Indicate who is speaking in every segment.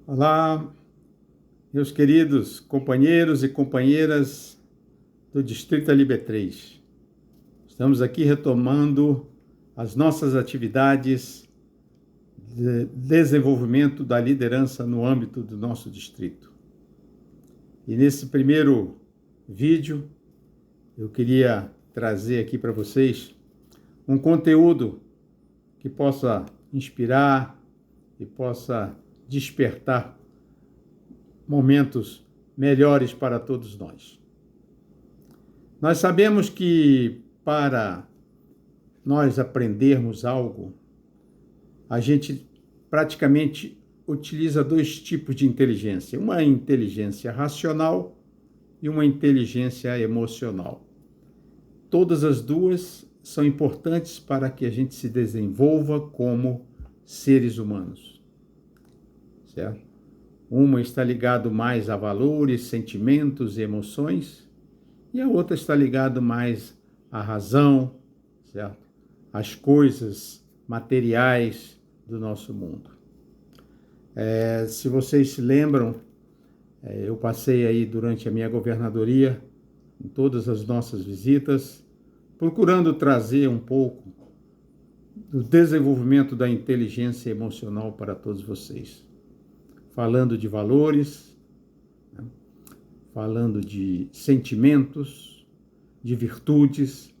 Speaker 1: Olá, meus queridos companheiros e companheiras do Distrito LB3. Estamos aqui retomando as nossas atividades de desenvolvimento da liderança no âmbito do nosso distrito. E nesse primeiro vídeo, eu queria trazer aqui para vocês um conteúdo que possa inspirar e possa despertar momentos melhores para todos nós. Nós sabemos que para nós aprendermos algo, a gente praticamente utiliza dois tipos de inteligência, uma inteligência racional e uma inteligência emocional. Todas as duas são importantes para que a gente se desenvolva como seres humanos, certo? Uma está ligada mais a valores, sentimentos e emoções, e a outra está ligada mais à razão, certo? Às coisas materiais do nosso mundo. Se vocês se lembram, eu passei aí durante a minha governadoria, em todas as nossas visitas, procurando trazer um pouco do desenvolvimento da inteligência emocional para todos vocês. Falando de valores, né? Falando de sentimentos, de virtudes,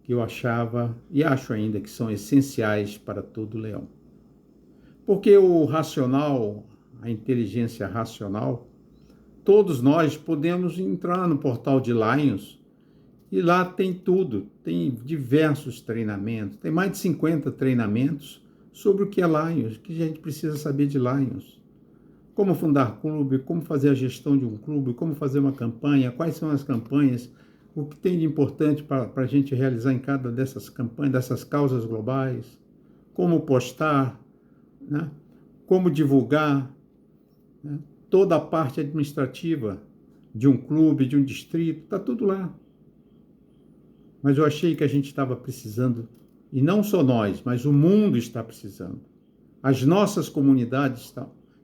Speaker 1: que eu achava e acho ainda que são essenciais para todo leão. Porque o racional, a inteligência racional, todos nós podemos entrar no portal de Lions e lá tem tudo, tem diversos treinamentos, tem mais de 50 treinamentos sobre o que é Lions, o que a gente precisa saber de Lions. Como fundar clube, como fazer a gestão de um clube, como fazer uma campanha, quais são as campanhas, o que tem de importante para a gente realizar em cada dessas campanhas, dessas causas globais, como postar, né? Como divulgar, né? Toda a parte administrativa de um clube, de um distrito, está tudo lá. Mas eu achei que a gente estava precisando, e não só nós, mas o mundo está precisando. As nossas comunidades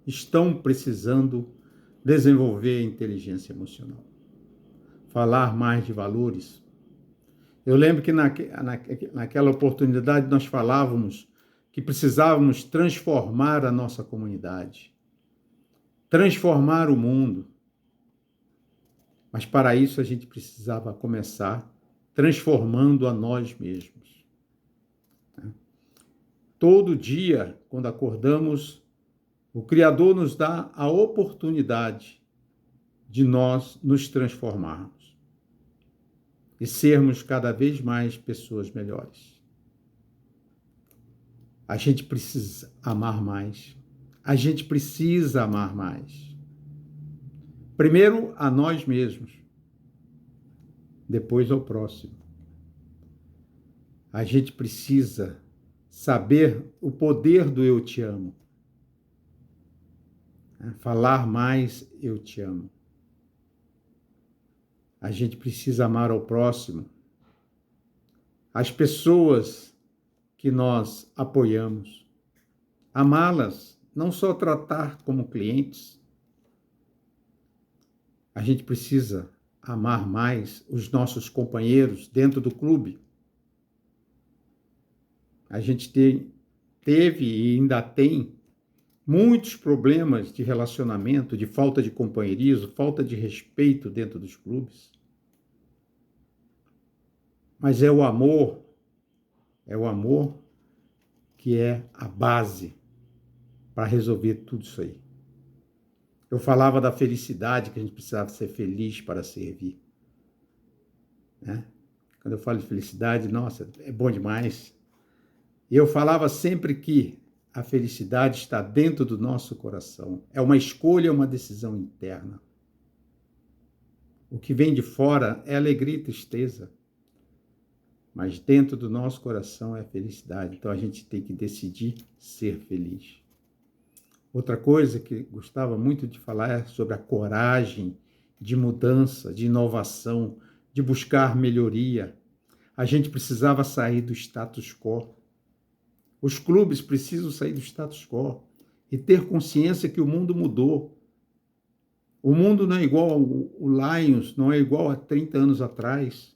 Speaker 1: estão precisando desenvolver a inteligência emocional. Falar mais de valores. Eu lembro que naquela oportunidade nós falávamos que precisávamos transformar a nossa comunidade, transformar o mundo. Mas para isso a gente precisava começar transformando a nós mesmos. Todo dia, quando acordamos, o Criador nos dá a oportunidade de nós nos transformarmos e sermos cada vez mais pessoas melhores. A gente precisa amar mais. A gente precisa amar mais. Primeiro a nós mesmos, depois ao próximo. A gente precisa saber o poder do eu te amo. Falar mais, eu te amo. A gente precisa amar ao próximo, as pessoas que nós apoiamos, amá-las, não só tratar como clientes. A gente precisa amar mais os nossos companheiros dentro do clube. A gente teve e ainda tem muitos problemas de relacionamento, de falta de companheirismo, falta de respeito dentro dos clubes. Mas é o amor que é a base para resolver tudo isso aí. Eu falava da felicidade, que a gente precisava ser feliz para servir. Né? Quando eu falo de felicidade, nossa, é bom demais. E eu falava sempre que a felicidade está dentro do nosso coração. É uma escolha, é uma decisão interna. O que vem de fora é alegria e tristeza. Mas dentro do nosso coração é felicidade. Então a gente tem que decidir ser feliz. Outra coisa que gostava muito de falar é sobre a coragem de mudança, de inovação, de buscar melhoria. A gente precisava sair do status quo. Os clubes precisam sair do status quo. e ter consciência que o mundo mudou. O mundo não é igual ao Lions, não é igual a 30 anos atrás.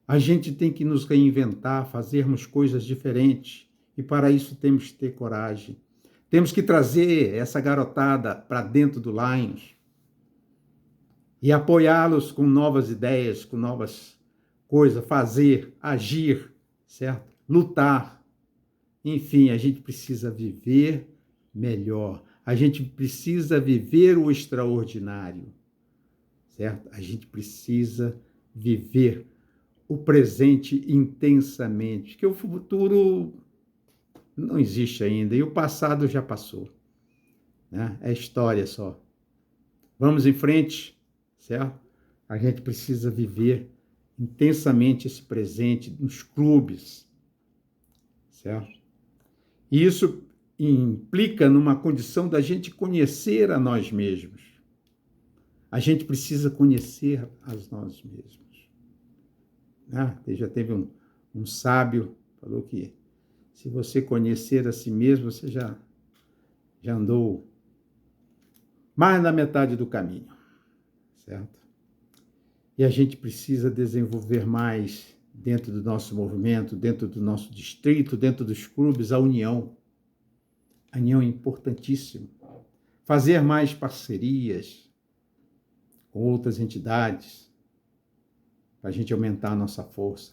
Speaker 1: A gente tem que nos reinventar, fazermos coisas diferentes. E para isso temos que ter coragem. Temos que trazer essa garotada para dentro do Lions e apoiá-los com novas ideias, com novas coisas, fazer, agir, certo? Lutar. Enfim, a gente precisa viver melhor. A gente precisa viver o extraordinário, certo? A gente precisa viver o presente intensamente, porque o futuro não existe ainda e o passado já passou, né? É história só. Vamos em frente, certo? A gente precisa viver intensamente esse presente nos clubes, certo? E isso implica numa condição da gente conhecer a nós mesmos. A gente precisa conhecer a nós mesmos. Né? Já teve um sábio que falou que se você conhecer a si mesmo, você já andou mais da metade do caminho, certo? E a gente precisa desenvolver mais dentro do nosso movimento, dentro do nosso distrito, dentro dos clubes, a união. A união é importantíssima. Fazer mais parcerias com outras entidades para a gente aumentar a nossa força.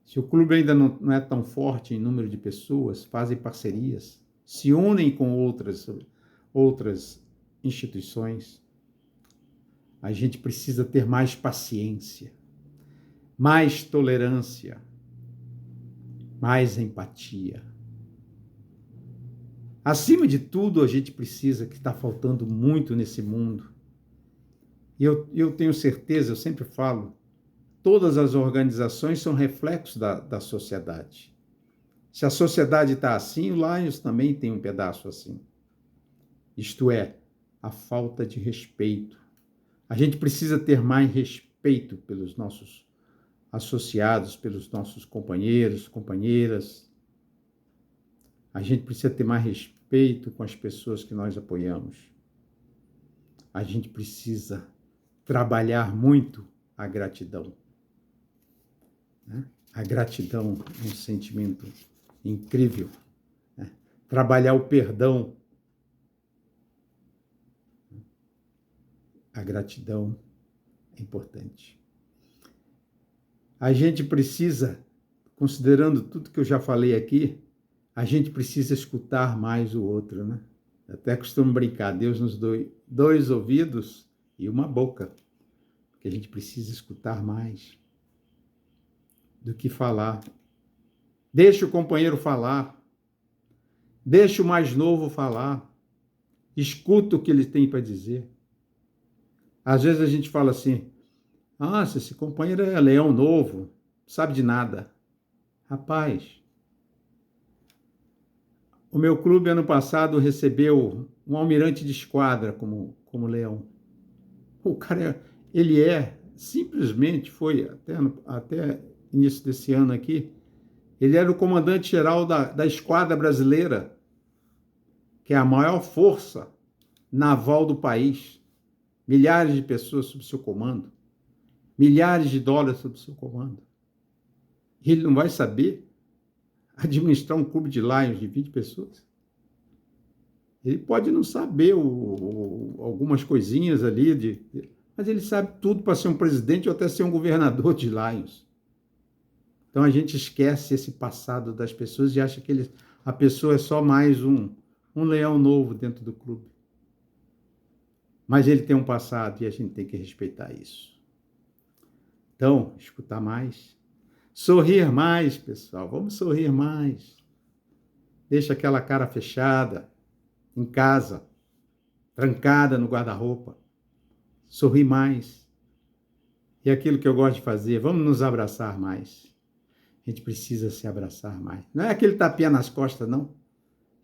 Speaker 1: Se o clube ainda não é tão forte em número de pessoas, fazem parcerias, se unem com outras instituições. A gente precisa ter mais paciência, mais tolerância, mais empatia. Acima de tudo, a gente precisa, que está faltando muito nesse mundo, e eu tenho certeza, eu sempre falo, todas as organizações são reflexos da sociedade. Se a sociedade está assim, o Lions também tem um pedaço assim. Isto é, a falta de respeito. A gente precisa ter mais respeito pelos nossos associados, pelos nossos companheiros, companheiras. A gente precisa ter mais respeito com as pessoas que nós apoiamos. A gente precisa trabalhar muito a gratidão. Né? A gratidão é um sentimento incrível. Né? Trabalhar o perdão. A gratidão é importante. A gente precisa, considerando tudo que eu já falei aqui, a gente precisa escutar mais o outro, né? Até costumo brincar, Deus nos deu 2 ouvidos e uma boca, porque a gente precisa escutar mais do que falar. Deixa o companheiro falar, deixa o mais novo falar, escuta o que ele tem para dizer. Às vezes a gente fala assim, esse companheiro é leão novo, sabe de nada. Rapaz, o meu clube ano passado recebeu um almirante de esquadra como leão. O cara, ele simplesmente foi, até início desse ano aqui, ele era o comandante-geral da esquadra brasileira, que é a maior força naval do país. Milhares de pessoas sob seu comando. Milhares de dólares sob seu comando. E ele não vai saber administrar um clube de Lions de 20 pessoas? Ele pode não saber algumas coisinhas ali, mas ele sabe tudo para ser um presidente ou até ser um governador de Lions. Então a gente esquece esse passado das pessoas e acha que a pessoa é só mais um leão novo dentro do clube. Mas ele tem um passado e a gente tem que respeitar isso. Então, escutar mais. Sorrir mais, pessoal. Vamos sorrir mais. Deixa aquela cara fechada, em casa, trancada no guarda-roupa. Sorrir mais. E aquilo que eu gosto de fazer, vamos nos abraçar mais. A gente precisa se abraçar mais. Não é aquele tapinha nas costas, não.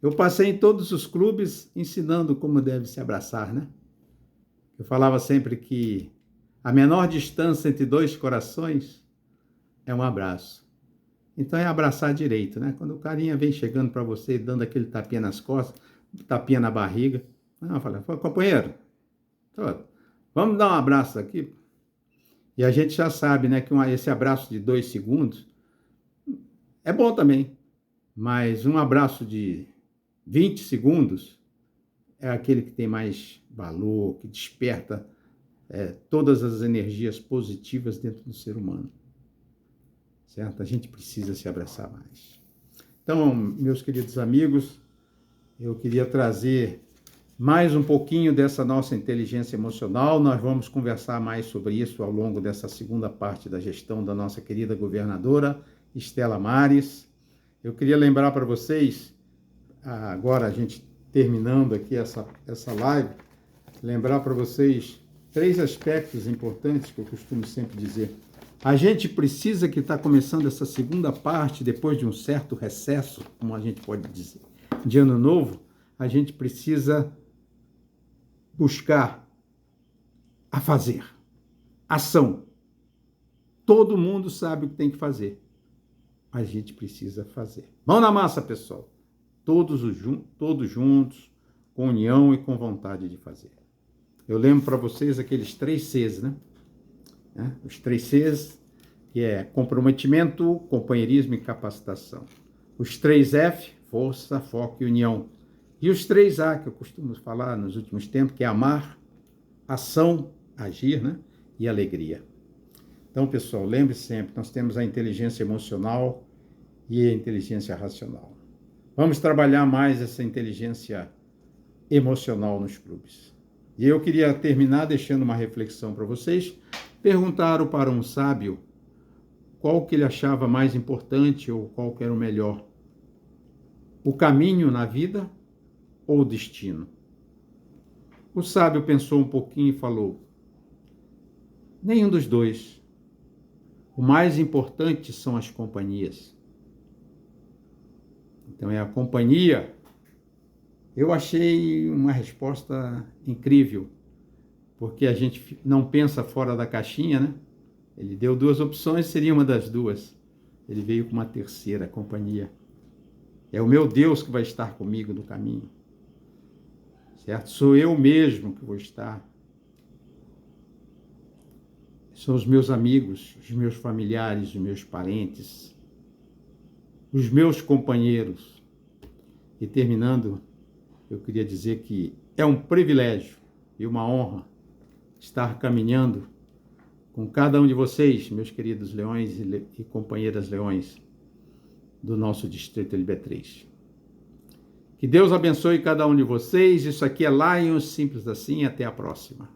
Speaker 1: Eu passei em todos os clubes ensinando como deve se abraçar, né? Eu falava sempre que a menor distância entre 2 corações é um abraço. Então é abraçar direito, né? Quando o carinha vem chegando para você, dando aquele tapinha nas costas, tapinha na barriga. Não, eu falei, companheiro, vamos dar um abraço aqui. E a gente já sabe, né, que esse abraço de 2 segundos é bom também, mas um abraço de 20 segundos é aquele que tem mais valor, que desperta todas as energias positivas dentro do ser humano, certo? A gente precisa se abraçar mais. Então, meus queridos amigos, eu queria trazer mais um pouquinho dessa nossa inteligência emocional. Nós vamos conversar mais sobre isso ao longo dessa segunda parte da gestão da nossa querida governadora, Estela Mares. Eu queria lembrar para vocês, agora a gente terminando aqui essa live, lembrar para vocês 3 aspectos importantes que eu costumo sempre dizer. A gente precisa, que está começando essa segunda parte, depois de um certo recesso, como a gente pode dizer, de ano novo, a gente precisa buscar a fazer. Ação. Todo mundo sabe o que tem que fazer. A gente precisa fazer. Mão na massa, pessoal. Todos juntos, com união e com vontade de fazer. Eu lembro para vocês aqueles 3 Cs, né? Os 3 Cs, que é comprometimento, companheirismo e capacitação. Os 3 F, força, foco e união. E os 3 A, que eu costumo falar nos últimos tempos, que é amar, ação, agir, né? E alegria. Então, pessoal, lembre sempre, nós temos a inteligência emocional e a inteligência racional. Vamos trabalhar mais essa inteligência emocional nos clubes. E eu queria terminar deixando uma reflexão para vocês. Perguntaram para um sábio qual que ele achava mais importante ou qual que era o melhor. O caminho na vida ou o destino? O sábio pensou um pouquinho e falou: nenhum dos dois. O mais importante são as companhias. Então é a companhia. Eu achei uma resposta incrível, porque a gente não pensa fora da caixinha, né? Ele deu 2 opções, seria uma das 2. Ele veio com uma terceira, companhia. É o meu Deus que vai estar comigo no caminho. Certo? Sou eu mesmo que vou estar. São os meus amigos, os meus familiares, os meus parentes, os meus companheiros. E terminando, eu queria dizer que é um privilégio e uma honra estar caminhando com cada um de vocês, meus queridos leões e companheiras leões do nosso Distrito LB3. Que Deus abençoe cada um de vocês. Isso aqui é Lions, simples assim. Até a próxima.